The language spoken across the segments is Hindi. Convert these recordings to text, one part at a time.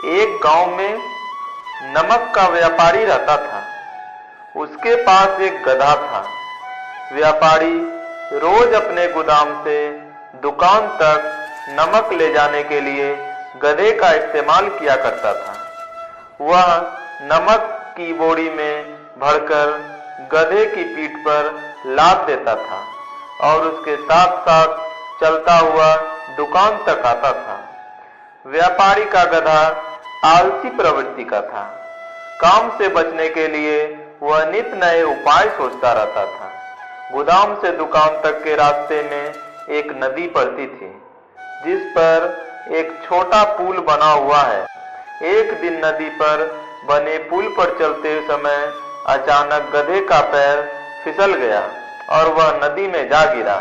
एक गांव में नमक का व्यापारी रहता था। उसके पास एक गधा था। व्यापारी रोज अपने गोदाम से दुकान तक नमक ले जाने के लिए गधे का इस्तेमाल किया करता था। वह नमक की बोरी में भरकर गधे की पीठ पर लाद देता था और उसके साथ साथ चलता हुआ दुकान तक आता था। व्यापारी का गधा आलसी प्रवृत्ति का था। काम से बचने के लिए वह नित नए उपाय सोचता रहता था। गोदाम से दुकान तक के रास्ते में एक नदी पड़ती थी, जिस पर एक छोटा पुल बना हुआ है। एक दिन नदी पर बने पुल पर चलते समय अचानक गधे का पैर फिसल गया और वह नदी में जा गिरा।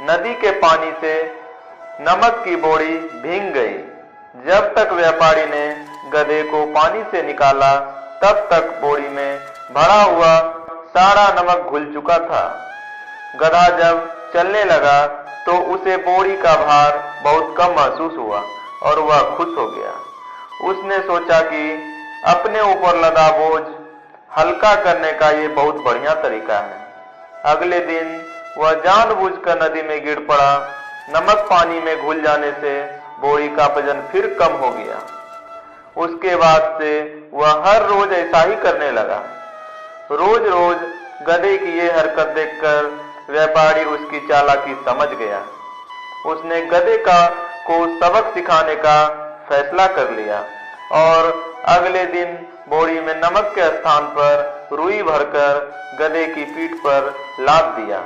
नदी के पानी से नमक की बोरी भीग गई। जब तक व्यापारी ने गधे को पानी से निकाला, तब तक बोरी में भरा हुआ सारा नमक घुल चुका था। गधा जब चलने लगा तो उसे बोरी का भार बहुत कम महसूस हुआ और वह खुश हो गया। उसने सोचा कि अपने ऊपर लदा बोझ हल्का करने का ये बहुत बढ़िया तरीका है। अगले दिन वह जानबूझकर नदी में गिर पड़ा। नमक पानी में घुल जाने से बोरी का वजन फिर कम हो गया। उसके बाद से वह हर रोज ऐसा ही करने लगा। रोज रोज गधे की ये हरकत देखकर व्यापारी उसकी चालाकी समझ गया। उसने गधे को सबक सिखाने का फैसला कर लिया और अगले दिन बोरी में नमक के स्थान पर रुई भरकर गधे की पीठ पर लाद दिया।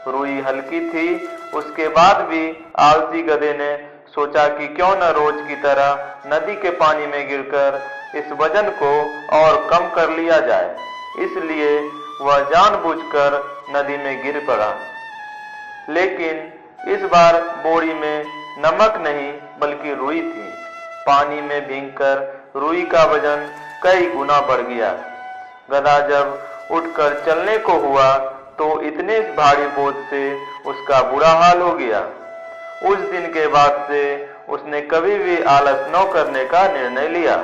रुई हल्की थी। उसके बाद भी आलसी गधे ने सोचा कि क्यों न रोज की तरह नदी के पानी में गिरकर इस वजन को और कम कर लिया जाए। इसलिए वह जानबूझकर नदी में गिर पड़ा। लेकिन इस बार बोरी में नमक नहीं बल्कि रुई थी। पानी में भीगकर रुई का वजन कई गुना बढ़ गया। गधा जब उठकर चलने को हुआ तो इतने भारी बोझ से उसका बुरा हाल हो गया। उस दिन के बाद से उसने कभी भी आलस न करने का निर्णय लिया।